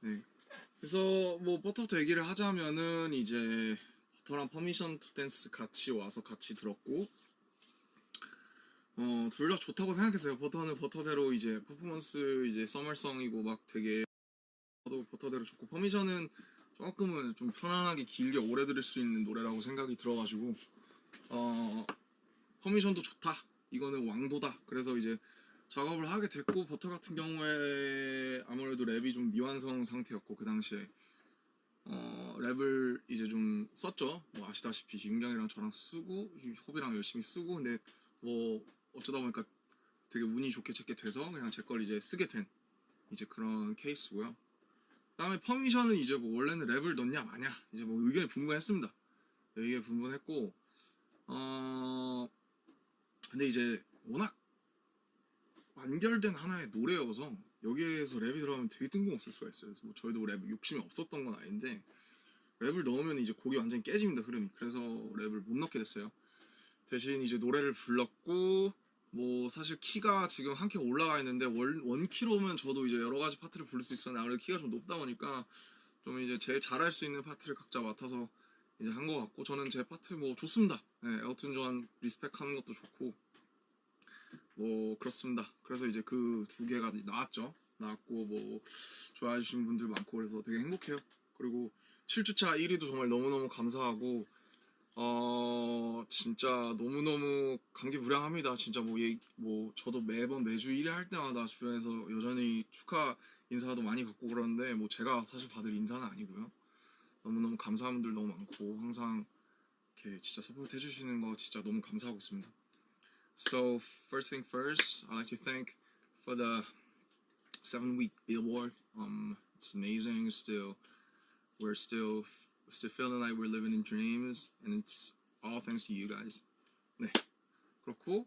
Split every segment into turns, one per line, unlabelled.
네. 그래서 뭐 버터부터 얘기를 하자면은 이제 버터랑 퍼미션 투 댄스 같이 와서 같이 들었고 둘 다 좋다고 생각했어요. 버터는 버터대로 이제 퍼포먼스 이제 서멀성이고 막 되게 저도 버터대로 좋고 퍼미션은 조금은 좀 편안하게 길게 오래 들을 수 있는 노래라고 생각이 들어가지고 퍼미션도 좋다. 이거는 왕도다. 그래서 이제 작업을 하게 됐고 버터 같은 경우에 아무래도 랩이 좀 미완성 상태였고 그 당시에 랩을 이제 좀 썼죠. 뭐 아시다시피 윤경이랑 저랑 쓰고 호비랑 열심히 쓰고 근데 뭐 어쩌다 보니까 되게 운이 좋게 제게 돼서 그냥 제 걸 이제 쓰게 된 이제 그런 케이스고요. 그다음에 퍼미션은 이제 뭐 원래는 랩을 넣냐 마냐 이제 뭐 의견이 분분했습니다. 의견이 분분했고 근데 이제 워낙 완결된 하나의 노래여서 여기에서 랩이 들어가면 되게 뜬금없을 수가 있어요. 그래서 뭐 저희도 랩 욕심이 없었던 건 아닌데 랩을 넣으면 이제 곡이 완전히 깨집니다, 흐름이. 그래서 랩을 못 넣게 됐어요. 대신 이제 노래를 불렀고 뭐 사실 키가 지금 한 키가 올라가 있는데 원 키로면 저도 이제 여러 가지 파트를 부를 수 있었는데 아무래도 키가 좀 높다 보니까 좀 이제 제일 잘할 수 있는 파트를 각자 맡아서 이제 한 것 같고 저는 제 파트 뭐 좋습니다. 네, 엘튼 존 리스펙하는 것도 좋고 뭐 그렇습니다. 그래서 이제 그 두 개가 나왔죠. 나왔고 뭐 좋아해 주신 분들 많고 그래서 되게 행복해요. 그리고 7주차 1위도 정말 너무너무 감사하고 진짜 너무너무 감개무량합니다. 진짜 뭐 저도 매번 매주 1회 할 때마다 주변에서 여전히 축하 인사도 많이 받고 그러는데 뭐 제가 사실 받을 인사는 아니고요. 너무너무 감사한 분들 너무 많고 항상 이렇게 진짜 서포트 해주시는 거 진짜 너무 감사하고 있습니다. So first thing first, I'd like to thank for the 7-week Billboard. It's amazing. We're still feeling like we're living in dreams, and it's all thanks to you guys. 네, 그렇고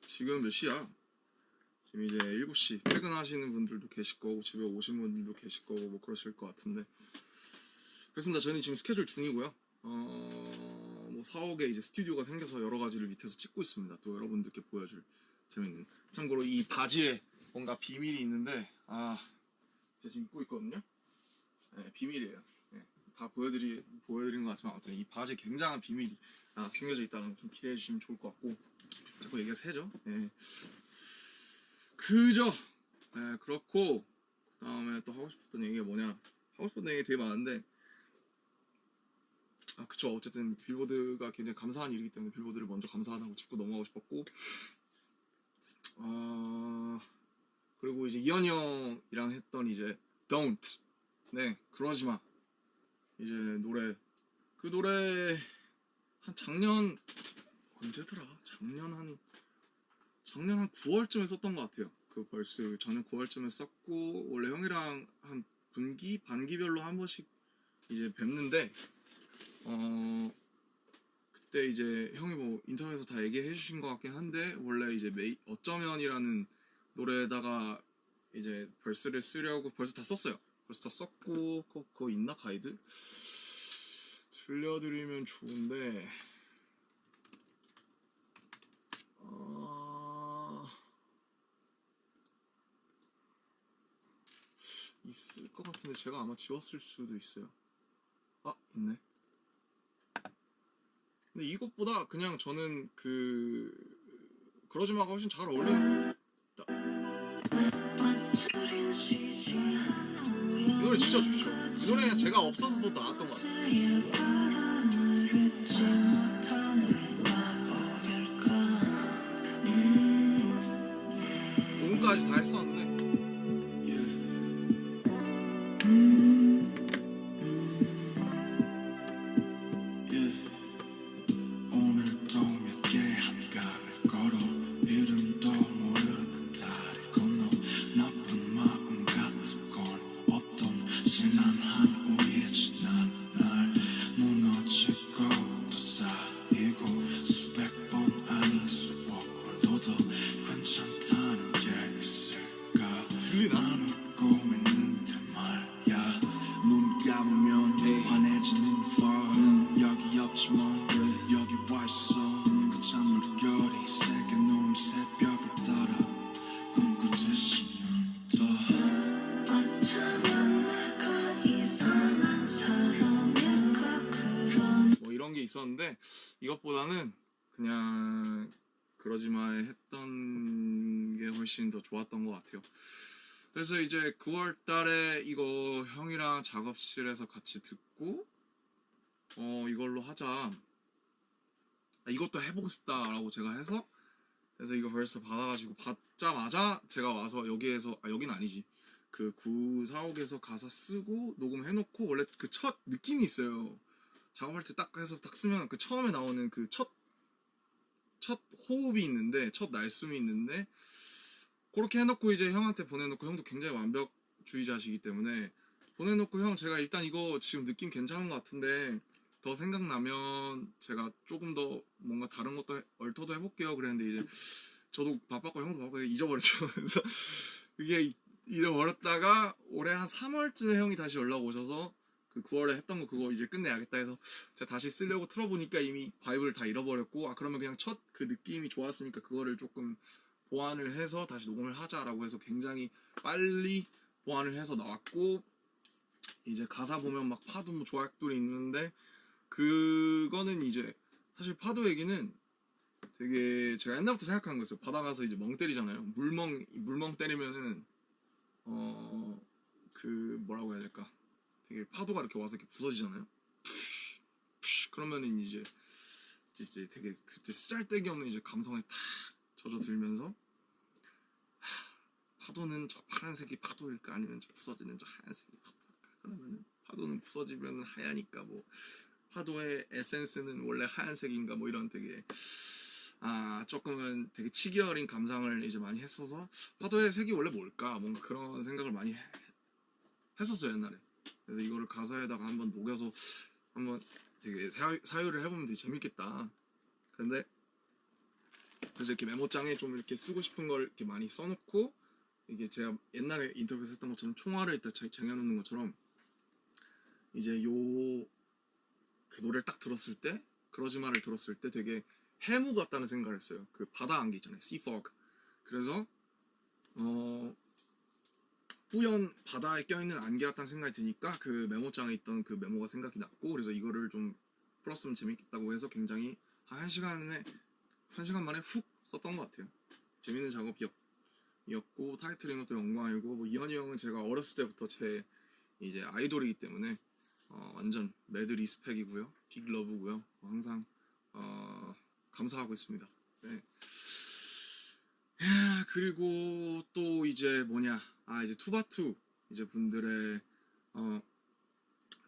지금 몇 시야? 지금 이제 7시 퇴근하시는 분들도 계실 거고 집에 오신 분들도 계실 거고 뭐 그러실 것 같은데 그렇습니다. 저는 지금 스케줄 중이고요. 뭐 사옥에 이제 스튜디오가 생겨서 여러 가지를 밑에서 찍고 있습니다. 또 여러분들께 보여줄 재밌는. 참고로 이 바지에 뭔가 비밀이 있는데 제가 지금 입고 있거든요. 네, 비밀이에요. 네, 다 보여드리는 것 같지만 아무튼 이 바지에 굉장한 비밀이 숨겨져 있다는 걸 좀 기대해 주시면 좋을 것 같고 자꾸 얘기가 새죠. 네. 그죠. 네, 그렇고 그 다음에 또 하고 싶었던 얘기가 뭐냐 하고 싶었던 얘기 되게 많은데 그쵸. 어쨌든 빌보드가 굉장히 감사한 일이기 때문에 빌보드를 먼저 감사하다고 짚고 넘어가고 싶었고 그리고 이제 이현이 형이랑 했던 이제 Don't 네 그러지마 이제 그 노래 한 작년 언제더라 작년 한 9월쯤에 썼던 것 같아요. 그 벌스 작년 9월쯤에 썼고 원래 형이랑 한 반기별로 한 번씩 이제 뵙는데 그때 이제 형이 뭐 인터넷에서 다 얘기해 주신 것 같긴 한데 원래 이제 어쩌면이라는 노래에다가 이제 벌스를 쓰려고 벌스 다 썼어요. 벌스 다 썼고 그거 있나 가이드? 들려드리면 좋은데 있을 것 같은데 제가 아마 지웠을 수도 있어요. 있네. 근데 이것보다 그냥 저는 그러지마가 훨씬 잘 어울리는 것 같아요. 이 노래 진짜 좋죠. 이 노래 그냥 제가 없어서 더 나았던 것 같아요. 녹음까지 다 했었는데 이것보다는 그냥 그러지마에 했던 게 훨씬 더 좋았던 것 같아요. 그래서 이제 9월 달에 이거 형이랑 작업실에서 같이 듣고 이걸로 하자. 이것도 해보고 싶다라고 제가 해서 그래서 이거 벌써 받아가지고 받자마자 제가 와서 여기에서 여기는 아니지 그 945에서 가사 쓰고 녹음해놓고 원래 그 첫 느낌이 있어요. 작업할 때 딱 해서 딱 쓰면 그 처음에 나오는 그 첫 호흡이 있는데 첫 날숨이 있는데 그렇게 해놓고 이제 형한테 보내놓고 형도 굉장히 완벽주의자시기 때문에 보내놓고 형 제가 일단 이거 지금 느낌 괜찮은 것 같은데 더 생각나면 제가 조금 더 뭔가 다른 것도 얼터도 해볼게요 그랬는데 이제 저도 바빴고 형도 바빴고 잊어버렸죠. 그래서 이게 잃어버렸다가 올해 한 3월쯤에 형이 다시 연락 오셔서 그 9월에 했던 거 그거 이제 끝내야겠다 해서 제가 다시 쓰려고 틀어보니까 이미 바이브를 다 잃어버렸고 그러면 그냥 첫 그 느낌이 좋았으니까 그거를 조금 보완을 해서 다시 녹음을 하자라고 해서 굉장히 빨리 보완을 해서 나왔고 이제 가사 보면 막 파도 뭐 조약돌이 있는데 그거는 이제 사실 파도 얘기는 되게 제가 옛날부터 생각하는 거였어요. 바다 가서 이제 멍 때리잖아요. 물멍 때리면은 그 뭐라고 해야 될까? 되게 파도가 이렇게 와서 이렇게 부서지잖아요. 그러면은 이제 되게 그때 쓰잘데기 없는 이제 감성에 탁 젖어들면서 파도는 저 파란색이 파도일까 아니면 저 부서지는 저 하얀색이 파도일까? 그러면은 파도는 부서지면 하얘니까 뭐 파도의 에센스는 원래 하얀색인가 뭐 이런 되게 조금은 되게 치기 어린 감상을 이제 많이 했어서 파도의 색이 원래 뭘까 뭔가 그런 생각을 많이 했었어요 옛날에. 그래서 이거를 가사에다가 한번 녹여서 한번 되게 사유를 해보면 되게 재밌겠다. 근데 그래서 이렇게 메모장에 좀 이렇게 쓰고 싶은 걸 이렇게 많이 써놓고 이게 제가 옛날에 인터뷰에서 했던 것처럼 총알을 일단 쟁여놓는 것처럼 이제 그 노래를 딱 들었을 때 그러지마를 들었을 때 되게 해무 같다는 생각을 했어요. 그 바다 안개 있잖아요. sea fog. 그래서 뿌연 바다에 껴있는 안개 같다는 생각이 드니까 그 메모장에 있던 그 메모가 생각이 났고 그래서 이거를 좀 풀었으면 재밌겠다고 해서 굉장히 한 1시간 만에 훅 썼던 것 같아요. 재밌는 작업이었고 타이틀인 것도 영광이고 뭐 이현이 형은 제가 어렸을 때부터 제 이제 아이돌이기 때문에 완전 매드 리스펙이고요. 빅 러브고요. 항상 감사하고 있습니다. 네. 그리고 또 이제 뭐냐 이제 투바투 이제 분들의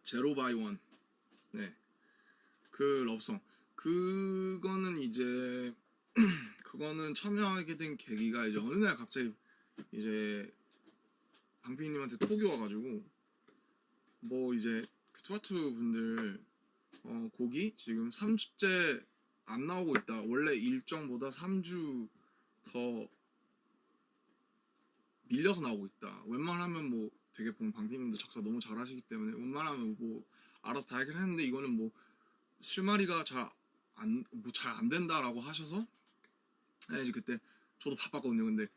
제로 바이 원 네 그 러브송 그거는 이제 그거는 참여하게 된 계기가 이제 어느 날 갑자기 이제 방피님한테 톡이 와가지고 뭐 이제 그 투바투 분들 곡이 지금 3주째 안 나오고 있다. 원래 일정보다 3주 더 밀려서 나오고 있다. 웬만하면 뭐 되게 보면 방피님도 작사 너무 잘하시기 때문에 웬만하면 뭐 알아서 다 해결했는데 이거는 뭐 실마리가 잘 안 된다라고 하셔서 이제 그때 저도 바빴거든요. 근데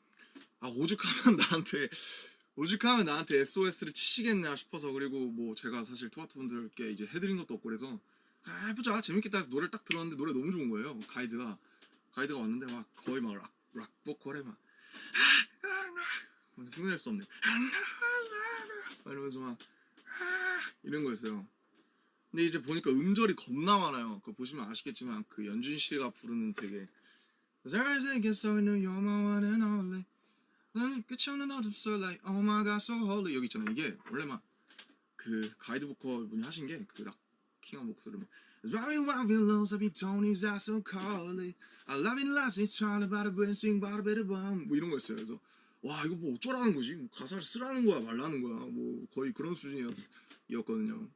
오죽하면 나한테 SOS를 치시겠냐 싶어서 그리고 뭐 제가 사실 투바투 분들께 이제 해드린 것도 없고 그래서 해보자 재밌겠다 해서 노래를 딱 들었는데 노래 너무 좋은 거예요. 가이드가 왔는데 막 거의 막 락 보컬에 막 흉내낼 수 없네 이러면서 막 이런 거였어요. 근데 이제 보니까 음절이 겁나 많아요. 그거 보시면 아시겠지만 그 연준 씨가 부르는 되게 You're my one and only 나는 끝이 없는 어둠속 like oh my god so holy 여기 있잖아요. 이게 원래 막 그 가이드 보컬 분이 하신 게 그 락킹한 목소리 막 It's very wild we lose every tone is so cold I love it last it's trying about a brain swing about a bit of bomb 뭐 이런 거였어요. 그래서 와 이거 뭐 어쩌라는 거지? 뭐 가사를 쓰라는 거야 말라는 거야 뭐 거의 그런 수준이었거든요.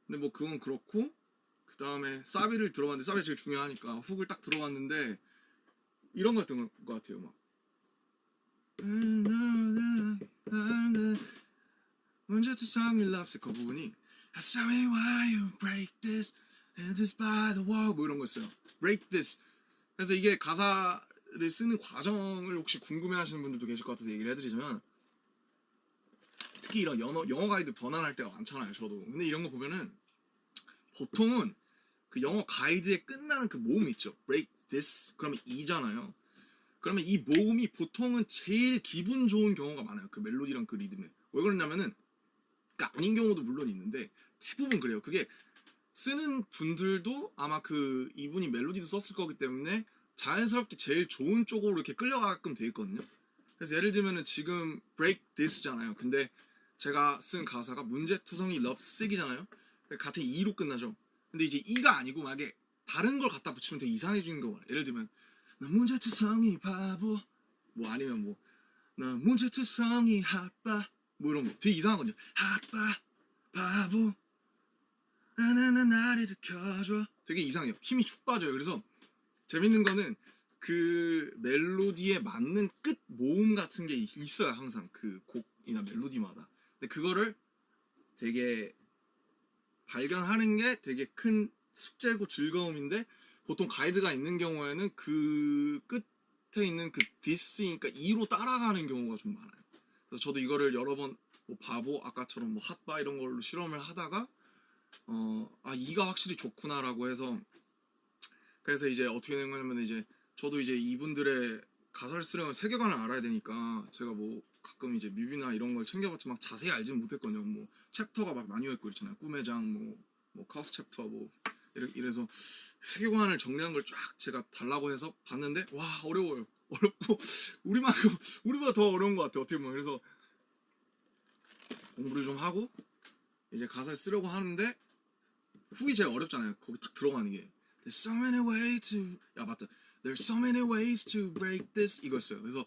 근데 뭐 그건 그렇고 그 다음에 사비를 들어봤는데 사비가 제일 중요하니까 훅을 딱 들어봤는데 이런 거였던 것 같아요. 막 먼저 투성이 loves 그 부분이 Tell me why you break this and this by the wall 뭐 이런 거였어요. break this 그래서 이게 가사를 쓰는 과정을 혹시 궁금해하시는 분들도 계실 것 같아서 얘기를 해드리자면 특히 이런 영어 가이드 번안할 때가 많잖아요. 저도 근데 이런 거 보면은 보통은 그 영어 가이드에 끝나는 그 모음 있죠. break this 그러면 이잖아요. 그러면 이 모음이 보통은 제일 기분 좋은 경우가 많아요. 그 멜로디랑 그 리듬에. 왜 그러냐면은 그러니까 아닌 경우도 물론 있는데 대부분 그래요. 그게 쓰는 분들도 아마 그 이분이 멜로디도 썼을 거기 때문에 자연스럽게 제일 좋은 쪽으로 이렇게 끌려가게끔 돼 있거든요. 그래서 예를 들면은 지금 break this잖아요. 근데 제가 쓴 가사가 문제투성이 love sick이잖아요. 같은 E로 끝나죠. 근데 이제 E가 아니고 만약에 다른 걸 갖다 붙이면 되게 이상해지는 거 봐요. 예를 들면 나 문제투성이 바보 뭐 아니면 뭐 나 문제투성이 핫바 뭐 이런 거 되게 이상하거든요. 핫바 바보 나나나 나를 일으켜줘 되게 이상해요. 힘이 축 빠져요. 그래서 재밌는 거는 그 멜로디에 맞는 끝 모음 같은 게 있어요. 항상 그 곡이나 멜로디마다. 근데 그거를 되게 발견하는 게 되게 큰 숙제고 즐거움인데 보통 가이드가 있는 경우에는 그 끝에 있는 그 디스니까 2로 따라가는 경우가 좀 많아요. 그래서 저도 이거를 여러 번 뭐 바보 아까처럼 뭐 핫바 이런 걸로 실험을 하다가 아 2가 확실히 좋구나라고 해서 그래서 이제 어떻게 된 거냐면 이제 저도 이제 이분들의 가사를 쓰려면 세계관을 알아야 되니까 제가 뭐 가끔 이제 뮤비나 이런 걸 챙겨봤지 막 자세히 알지는 못했거든요. 뭐 챕터가 막 나뉘어 있고 있잖아요. 꿈의 장, 뭐 카우스 챕터 뭐 이래서 세계관을 정리한 걸 쫙 제가 달라고 해서 봤는데 와 어려워요. 어렵고 우리보다 더 어려운 것 같아요. 어떻게 보면 그래서 공부를 좀 하고 이제 가사를 쓰려고 하는데 훅이 제일 어렵잖아요. 거기 딱 들어가는 게 There's so many ways to 야 맞다. There's so many ways to break this 이거였어요. 그래서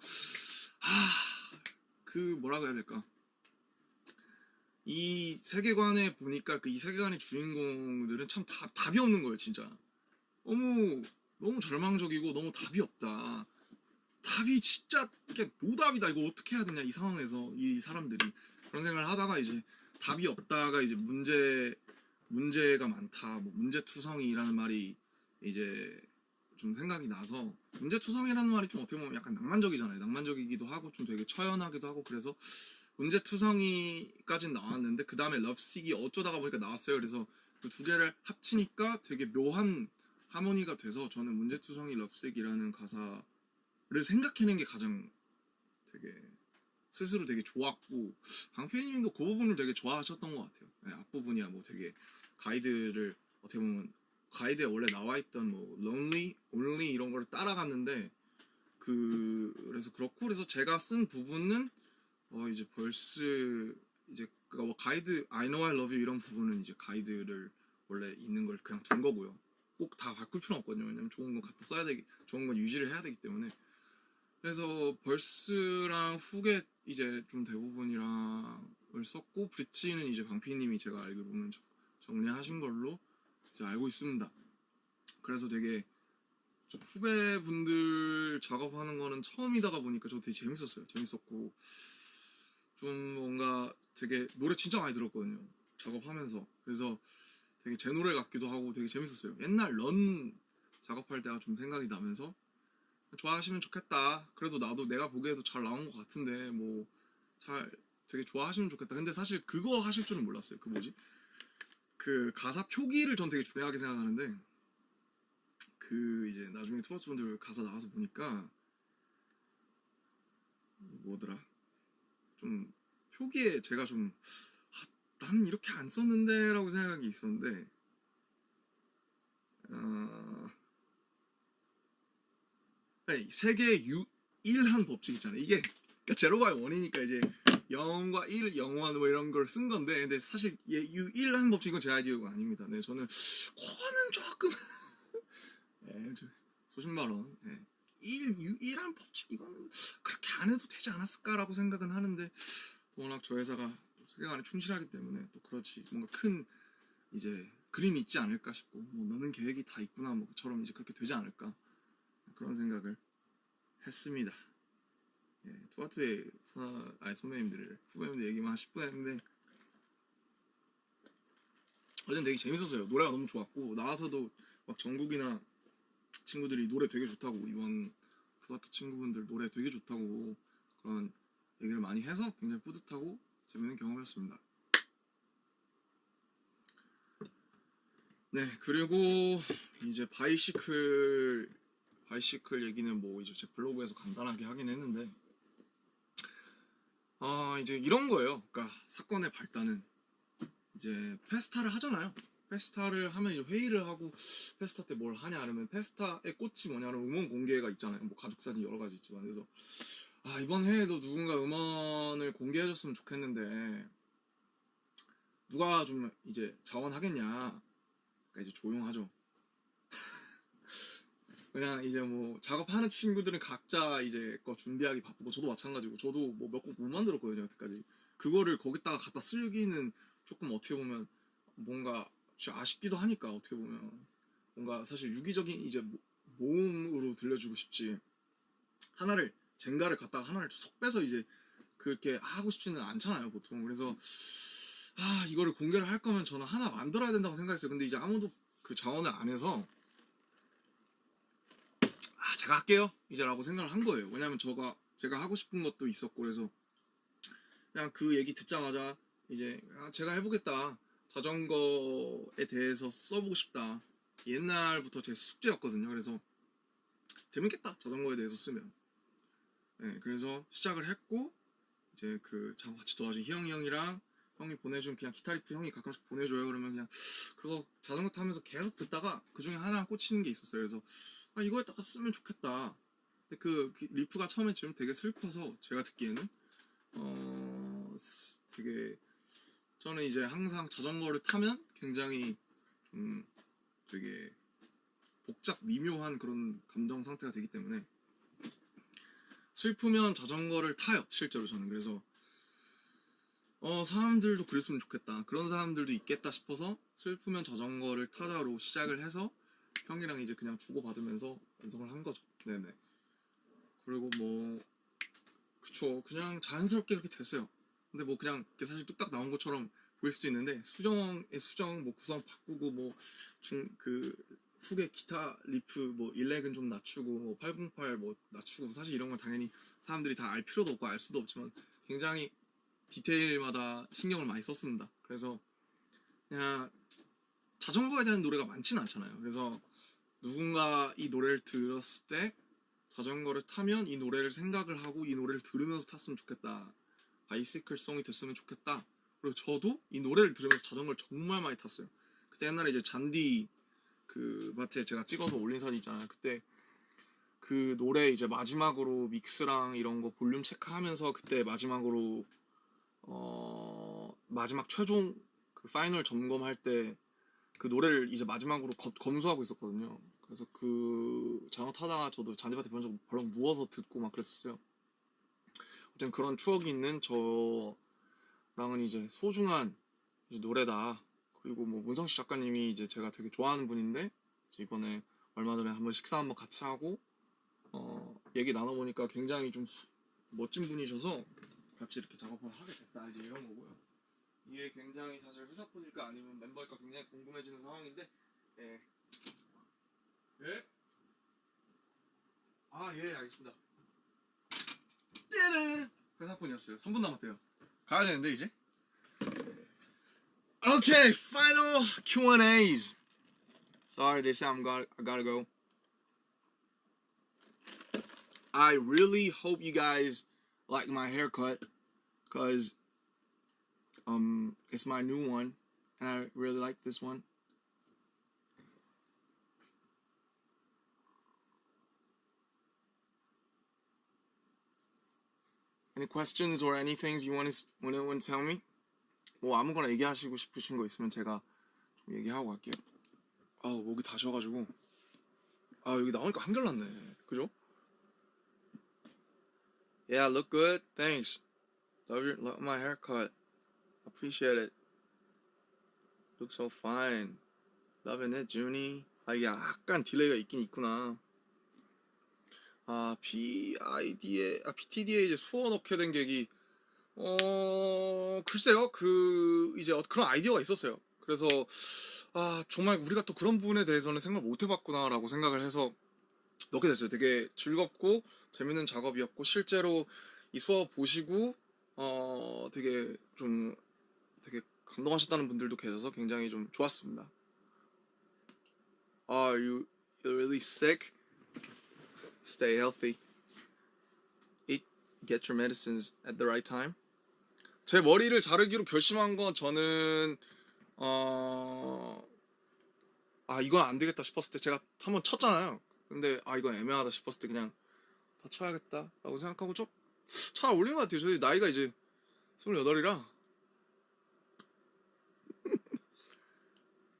그 뭐라고 해야 될까? 이 세계관에 보니까 그 이 세계관의 주인공들은 참 답이 없는 거예요, 진짜. 너무 절망적이고 너무 답이 없다. 답이 진짜 이게 노답이다. 이거 어떻게 해야 되냐 이 상황에서 이 사람들이 그런 생각을 하다가 이제 답이 없다가 이제 문제가 많다. 뭐 문제투성이라는 말이 이제 좀 생각이 나서 문제투성이라는 말이 좀 어떻게 보면 약간 낭만적이잖아요. 낭만적이기도 하고 좀 되게 처연하기도 하고 그래서 문제투성이까진 나왔는데 그 다음에 러브식이 어쩌다가 보니까 나왔어요. 그래서 그 두 개를 합치니까 되게 묘한 하모니가 돼서 저는 문제투성이 러브식이라는 가사를 생각해낸 게 가장 되게 스스로 되게 좋았고 강PD님도 그 부분을 되게 좋아하셨던 것 같아요. 네, 앞부분이야 뭐 되게 가이드를 어떻게 보면 가이드에 원래 나와있던 뭐 lonely, only 이런 거를 따라갔는데 그래서 그렇고 그래서 제가 쓴 부분은 이제 벌스 이제 뭐 가이드 I know I love you 이런 부분은 이제 가이드를 원래 있는 걸 그냥 둔 거고요. 꼭 다 바꿀 필요는 없거든요. 왜냐면 좋은 건 갖다 써야 되기 좋은 건 유지를 해야 되기 때문에 그래서 벌스랑 훅에 이제 좀 대부분이랑을 썼고 브릿지는 이제 방피님이 제가 알기로는 정리하신 걸로 이제 알고 있습니다. 그래서 되게 후배분들 작업하는 거는 처음이다가 보니까 저 되게 재밌었어요. 재밌었고 좀 뭔가 되게 노래 진짜 많이 들었거든요. 작업하면서 그래서 되게 제 노래 같기도 하고 되게 재밌었어요. 옛날 런 작업할 때가 좀 생각이 나면서 좋아하시면 좋겠다. 그래도 나도 내가 보기에도 잘 나온 것 같은데 뭐 잘 되게 좋아하시면 좋겠다. 근데 사실 그거 하실 줄은 몰랐어요. 그 뭐지? 그 가사 표기를 전 되게 중요하게 생각하는데 그 이제 나중에 투어츠 분들 가사 나와서 보니까 뭐더라? 좀 표기에 제가 좀 나는 이렇게 안 썼는데 라고 생각이 있었는데 세계의 유일한 법칙 있잖아요. 이게 그러니까 제로가 원이니까 이제 0과 1, 0원 뭐 이런 걸 쓴 건데 근데 사실 유일한 법칙은 제 아이디어가 아닙니다. 네, 저는 그거는 조금 네, 수십만 원 네. 유일한 법칙 이거는 그렇게 안 해도 되지 않았을까라고 생각은 하는데 워낙 저 회사가 세계관에 충실하기 때문에 또 그렇지 뭔가 큰 이제 그림이 있지 않을까 싶고 뭐 너는 계획이 다 있구나 뭐처럼 이제 그렇게 되지 않을까 그런 생각을 했습니다. 예, 투아투의 선배님들 후배님들 얘기만 한 10분 했는데 어제는 되게 재밌었어요. 노래가 너무 좋았고 나와서도 막 정국이나 친구들이 노래 되게 좋다고 이번 투아투 친구분들 노래 되게 좋다고 그런 얘기를 많이 해서 굉장히 뿌듯하고 재밌는 경험이었습니다. 네, 그리고 이제 바이시클 얘기는 뭐 이제 제 블로그에서 간단하게 하긴 했는데, 이제 이런 거예요. 그러니까 사건의 발단은 이제 페스타를 하잖아요. 페스타를 하면 이제 회의를 하고, 페스타 때 뭘 하냐 하면, 페스타의 꽃이 뭐냐면 음원 공개가 있잖아요. 뭐 가족 사진 여러 가지 있지만. 그래서 이번 해에도 누군가 음원을 공개해줬으면 좋겠는데 누가 좀 이제 자원하겠냐. 그러니까 이제 조용하죠. 그냥 이제 뭐 작업하는 친구들은 각자 이제 거 준비하기 바쁘고, 저도 마찬가지고, 저도 뭐 몇 곡 못 만들었거든요 여태까지. 그거를 거기다가 갖다 쓰기는 조금 어떻게 보면 뭔가 아쉽기도 하니까, 어떻게 보면 뭔가 사실 유기적인 이제 모음으로 들려주고 싶지, 하나를 젠가를 갖다가 하나를 속 빼서 이제 그렇게 하고 싶지는 않잖아요 보통. 그래서 이거를 공개를 할 거면 저는 하나 만들어야 된다고 생각했어요. 근데 이제 아무도 그 자원을 안 해서 제가 할게요 이제라고 생각을 한 거예요. 왜냐면 제가 하고 싶은 것도 있었고, 그래서 그냥 그 얘기 듣자마자 이제 제가 해보겠다, 자전거에 대해서 써보고 싶다, 옛날부터 제 숙제였거든요. 그래서 재밌겠다 자전거에 대해서 쓰면. 네, 그래서 시작을 했고, 이제 그 저하고 같이 도와준 희영이 형이랑 형이 보내준 그냥 기타 리프 형이 가끔씩 보내줘요. 그러면 그냥 그거 자전거 타면서 계속 듣다가 그 중에 하나 꽂히는 게 있었어요. 그래서 이거에다가 쓰면 좋겠다. 근데 그 리프가 처음에 좀 되게 슬퍼서, 제가 듣기에는 되게, 저는 이제 항상 자전거를 타면 굉장히 좀 되게 복잡 미묘한 그런 감정 상태가 되기 때문에 슬프면 자전거를 타요 실제로 저는. 그래서 사람들도 그랬으면 좋겠다, 그런 사람들도 있겠다 싶어서 슬프면 자전거를 타자로 시작을 해서 형이랑 이제 그냥 주고받으면서 완성을 한 거죠. 네네. 그리고 뭐 그쵸, 그냥 자연스럽게 그렇게 됐어요. 근데 뭐 그냥 사실 뚝딱 나온 것처럼 보일 수도 있는데, 수정 뭐 구성 바꾸고, 뭐 그 후계 기타 리프 뭐 일렉은 좀 낮추고, 뭐 808 뭐 낮추고, 사실 이런 건 당연히 사람들이 다 알 필요도 없고 알 수도 없지만 굉장히 디테일마다 신경을 많이 썼습니다. 그래서 그냥 자전거에 대한 노래가 많지는 않잖아요. 그래서 누군가 이 노래를 들었을 때 자전거를 타면 이 노래를 생각을 하고 이 노래를 들으면서 탔으면 좋겠다, 바이시클 송이 됐으면 좋겠다. 그리고 저도 이 노래를 들으면서 자전거를 정말 많이 탔어요. 그때 옛날에 이제 잔디 그 마트에 제가 찍어서 올린 사진 있잖아요. 그때 그 노래 이제 마지막으로 믹스랑 이런 거 볼륨 체크하면서, 그때 마지막으로 마지막 최종 그 파이널 점검할 때 그 노래를 이제 마지막으로 검수하고 있었거든요. 그래서 그 자전거 타다가 저도 잔디밭에 벌렁 누워서 듣고 막 그랬었어요. 어쨌든 그런 추억이 있는 저랑은 이제 소중한 이제 노래다. 그리고 뭐 문성씨 작가님이 이제 제가 되게 좋아하는 분인데, 이번에 얼마 전에 한번 식사 한번 같이 하고 얘기 나눠보니까 굉장히 좀 멋진 분이셔서 같이 이렇게 작업을 하게 됐다, 이제 이런 거고요. 이게 굉장히 사실 회사분일까 아니면 멤버일까 굉장히 궁금해지는 상황인데, 예. 예? 예, 알겠습니다. 띠르! 회사분이었어요. 3분 남았대요. 가야 되는데 이제. Okay, final Q&As. Sorry, this time I gotta go. I really hope you guys like my haircut, cause it's my new one, and I really like this one. Any questions or anything you want to tell me? 뭐 아무거나 얘기하시고 싶으신 거 있으면 제가 좀 얘기하고 갈게요. 목이 다 쉬어가지고. 여기 나오니까 한결났네. 그죠? Yeah, look good. Thanks. Love my haircut. Appreciate it. Look so fine. Loving it, Junie. 이게 약간 딜레이가 있긴 있구나. PTD에 이제 수어 넣게 된 계기. 글쎄요. 이제 그런 아이디어가 있었어요. 그래서 정말 우리가 또 그런 부분에 대해서는 생각 못 해봤구나라고 생각을 해서 넣게 됐어요. 되게 즐겁고 재밌는 작업이었고, 실제로 이 수업 보시고 되게 감동하셨다는 분들도 계셔서 굉장히 좀 좋았습니다. Are you really sick? Stay healthy. Get your medicines at the right time. 제 머리를 자르기로 결심한 건 저는 이건 안 되겠다 싶었을 때 제가 한번 쳤잖아요. 근데 이건 애매하다 싶었을 때 그냥 다 쳐야겠다라고 생각하고 좀 잘 어울리는 것 같아요. 저희 나이가 이제 28이라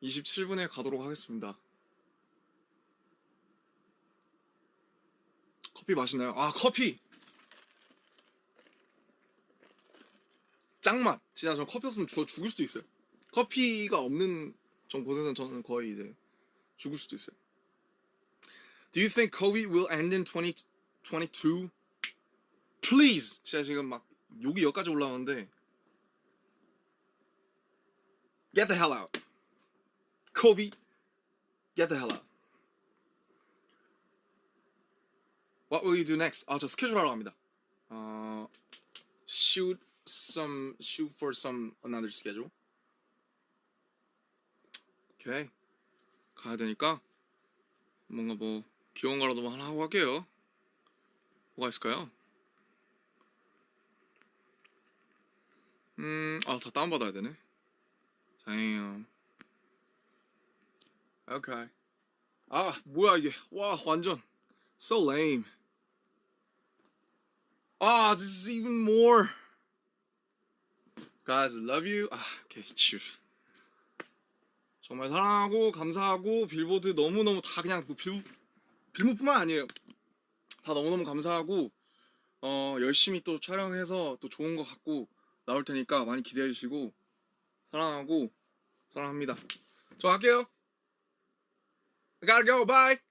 27분에 가도록 하겠습니다. 커피 맛있나요? 커피 짱맛. 진짜 저 커피 없으면 죽을 수도 있어요. 커피가 없는 곳에서는 저는 거의 이제 죽을 수도 있어요. Do you think COVID will end in 2022? Please. 제가 지금 막 욕이 여기까지 올라오는데 Get the hell out. COVID, get the hell out. What will you do next? 저 스케줄 하러 갑니다. Shoot for some another schedule. 오케이. 가야 되니까 뭔가 뭐 귀여운 거라도 하나 하고 갈게요. 뭐가 있을까요? 다 다운받아야 되네. Damn. Okay. 뭐야 이게. 와, 완전 so lame. This is even more. Guys, I love you. Okay, chill. 정말 사랑하고 감사하고 빌보드 너무너무 다 그냥 빌보드뿐만 아니에요. 다 너무너무 감사하고 열심히 또 촬영해서 또 좋은 거 갖고 나올 테니까 많이 기대해 주시고 사랑하고 사랑합니다. 저 갈게요. I gotta go. Bye.